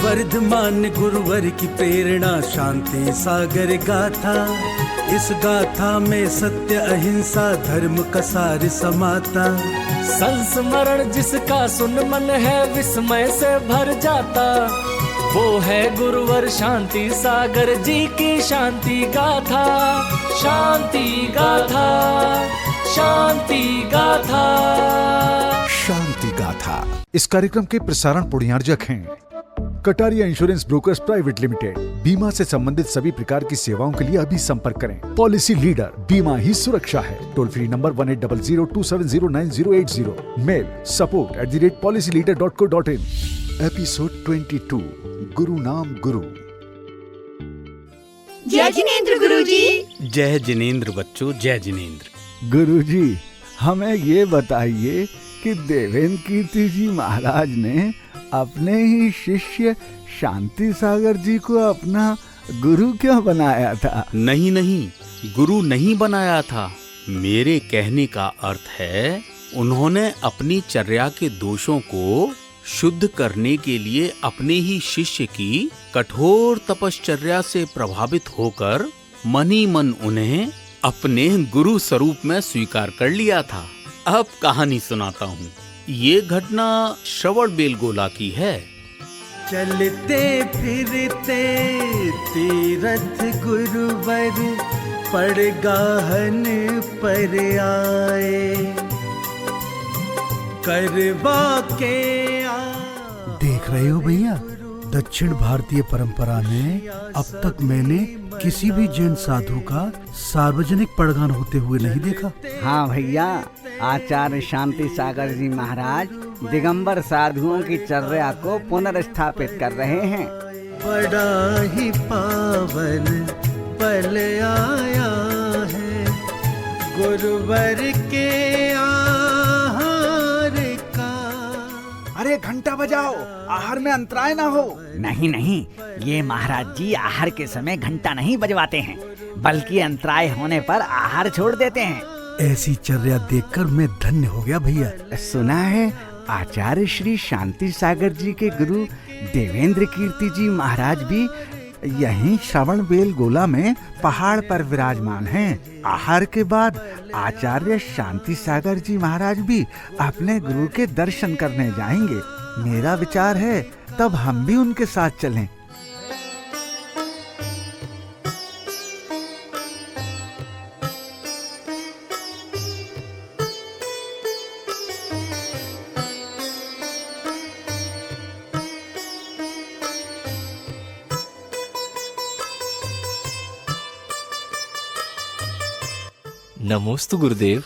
वर्धमान गुरुवर की प्रेरणा शांति सागर गाथा। इस गाथा में सत्य अहिंसा धर्म का सार समाता। संस्मरण जिसका सुन मन है विस्मय से भर जाता, वो है गुरुवर शांति सागर जी की शांति गाथा। शांति गाथा, शांति गाथा, शांति गाथा। इस कार्यक्रम के प्रसारण पुण्यार्जक हैं Kataria insurance brokers private limited. बीमा से संबंधित सभी प्रकार की सेवाओं के लिए अभी संपर्क करें। पॉलिसी लीडर, बीमा ही सुरक्षा है। Toll free number 180027098080। Mail support@policyleader.co.in। Episode 22, गुरु नाम गुरु। जय जिनेंद्र गुरुजी। जय जिनेंद्र बच्चों, जय जिनेंद्र। गुरुजी, हमें ये बताइए कि देवेंद्र कीर्ति जी महाराज ने अपने ही शिष्य शांति सागर जी को अपना गुरु क्यों बनाया था? नहीं नहीं, गुरु नहीं बनाया था। मेरे कहने का अर्थ है, उन्होंने अपनी चर्या के दोषों को शुद्ध करने के लिए अपने ही शिष्य की कठोर तपश्चर्या से प्रभावित होकर मन ही मन उन्हें अपने गुरु स्वरूप में स्वीकार कर लिया था। अब कहानी सुनाता हूँ। ये घटना श्रवण बेलगोला की है। चलते फिरते तीरथ गुरुवर पड़गाहन पर आए, करवा के देख रहे हो भैया, दक्षिण भारतीय परंपरा में अब तक मैंने किसी भी जैन साधु का सार्वजनिक पड़गान होते हुए नहीं देखा। हाँ भैया, आचार्य शांति सागर जी महाराज दिगंबर साधुओं की चर्या को पुनर्स्थापित कर रहे हैं। बड़ा ही पावन पल आया है गुरुवर के आहार का। अरे घंटा बजाओ, आहार में अंतराय ना हो। नहीं नहीं, ये महाराज जी आहार के समय घंटा नहीं बजवाते हैं, बल्कि अंतराय होने पर आहार छोड़ देते हैं। ऐसी चर्या देखकर मैं धन्य हो गया भैया। सुना है आचार्य श्री शांति सागर जी के गुरु देवेंद्र कीर्ति जी महाराज भी यहीं श्रवण बेलगोला में पहाड़ पर विराजमान हैं। आहार के बाद आचार्य शांति सागर जी महाराज भी अपने गुरु के दर्शन करने जाएंगे। मेरा विचार है तब हम भी उनके साथ चलें। नमोस्तु गुरुदेव।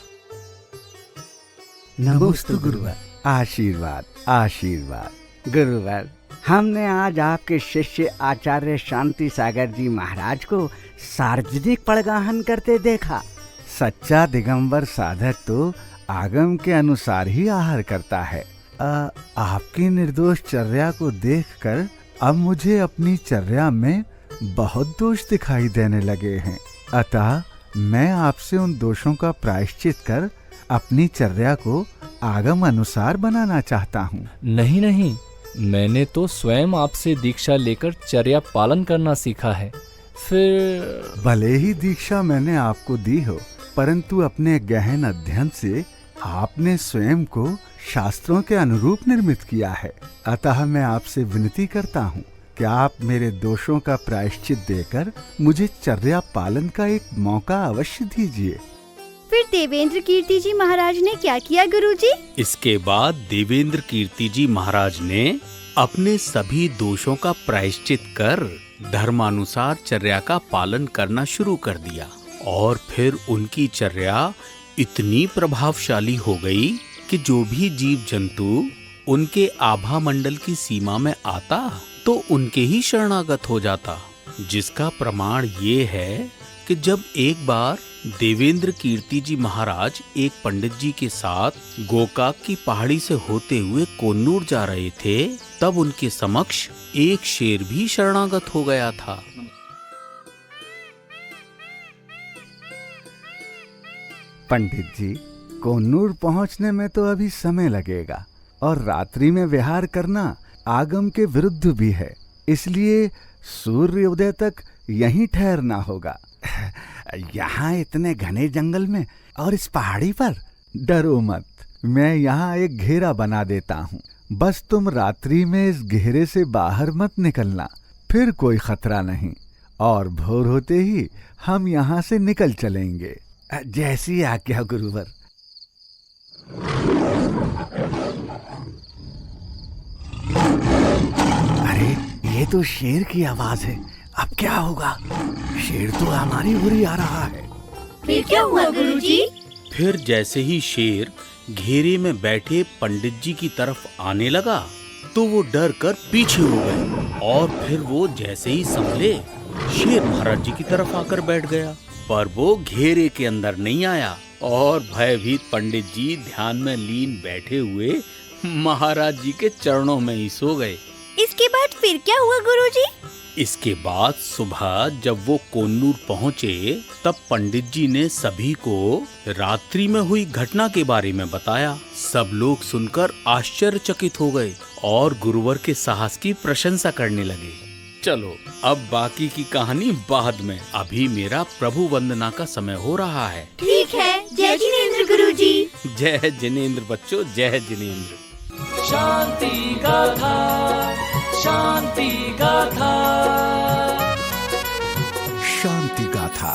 नमोस्तु गुरुवर। आशीर्वाद आशीर्वाद। गुरुवर, हमने आज आपके शिष्य आचार्य शांति सागर जी महाराज को सार्वजनिक पड़गाहन करते देखा। सच्चा दिगंबर साधक तो आगम के अनुसार ही आहार करता है। आपकी निर्दोष चर्या को देखकर अब मुझे अपनी चर्या में बहुत दोष दिखाई देने लगे हैं। अतः मैं आपसे उन दोषों का प्रायश्चित कर अपनी चर्या को आगम अनुसार बनाना चाहता हूँ। नहीं नहीं, मैंने तो स्वयं आपसे दीक्षा लेकर चर्या पालन करना सीखा है। फिर भले ही दीक्षा मैंने आपको दी हो, परंतु अपने गहन अध्ययन से आपने स्वयं को शास्त्रों के अनुरूप निर्मित किया है। अतः मैं आपसे विनती करता हूँ कि आप मेरे दोषों का प्रायश्चित देकर मुझे चर्या पालन का एक मौका अवश्य दीजिए। फिर देवेंद्र कीर्ति जी महाराज ने क्या किया गुरुजी? इसके बाद देवेंद्र कीर्ति जी महाराज ने अपने सभी दोषों का प्रायश्चित कर धर्मानुसार चर्या का पालन करना शुरू कर दिया। और फिर उनकी चर्या इतनी प्रभावशाली हो गई कि जो भी जीव जंतु उनके आभा मंडल की सीमा में आता तो उनके ही शरणागत हो जाता। जिसका प्रमाण ये है कि जब एक बार देवेंद्र कीर्ति जी महाराज एक पंडित जी के साथ गोकाक की पहाड़ी से होते हुए कोन्नूर जा रहे थे, तब उनके समक्ष एक शेर भी शरणागत हो गया था। पंडित जी, कोन्नूर पहुंचने में तो अभी समय लगेगा और रात्रि में विहार करना आगम के विरुद्ध भी है। इसलिए सूर्य उदय तक यहीं ठहरना होगा। यहाँ इतने घने जंगल में और इस पहाड़ी पर? डरो मत, मैं यहाँ एक घेरा बना देता हूँ। बस तुम रात्रि में इस घेरे से बाहर मत निकलना, फिर कोई खतरा नहीं, और भोर होते ही हम यहाँ से निकल चलेंगे। जैसी आज्ञा गुरुवर। अरे ये तो शेर की आवाज है, अब क्या होगा? शेर तो हमारी ओर ही आ रहा है। फिर क्या हुआ गुरुजी? फिर जैसे ही शेर घेरे में बैठे पंडित जी की तरफ आने लगा तो वो डर कर पीछे हो गए, और फिर वो जैसे ही संभले शेर महाराज जी की तरफ आकर बैठ गया, पर वो घेरे के अंदर नहीं आया, और भयभीत पंडित जी ध्यान में लीन बैठे हुए महाराज जी के चरणों में ही सो गए। इसके बाद फिर क्या हुआ गुरुजी? इसके बाद सुबह जब वो कोन्नूर पहुँचे तब पंडित जी ने सभी को रात्रि में हुई घटना के बारे में बताया। सब लोग सुनकर आश्चर्यचकित हो गए और गुरुवर के साहस की प्रशंसा करने लगे। चलो अब बाकी की कहानी बाद में, अभी मेरा प्रभु वंदना का समय हो रहा है। ठीक है, जय जिनेंद्र गुरुजी। जय जिनेंद्र बच्चों, जय जिनेंद्र। शांति गाथा, शांति गाथा। शांति गाथा।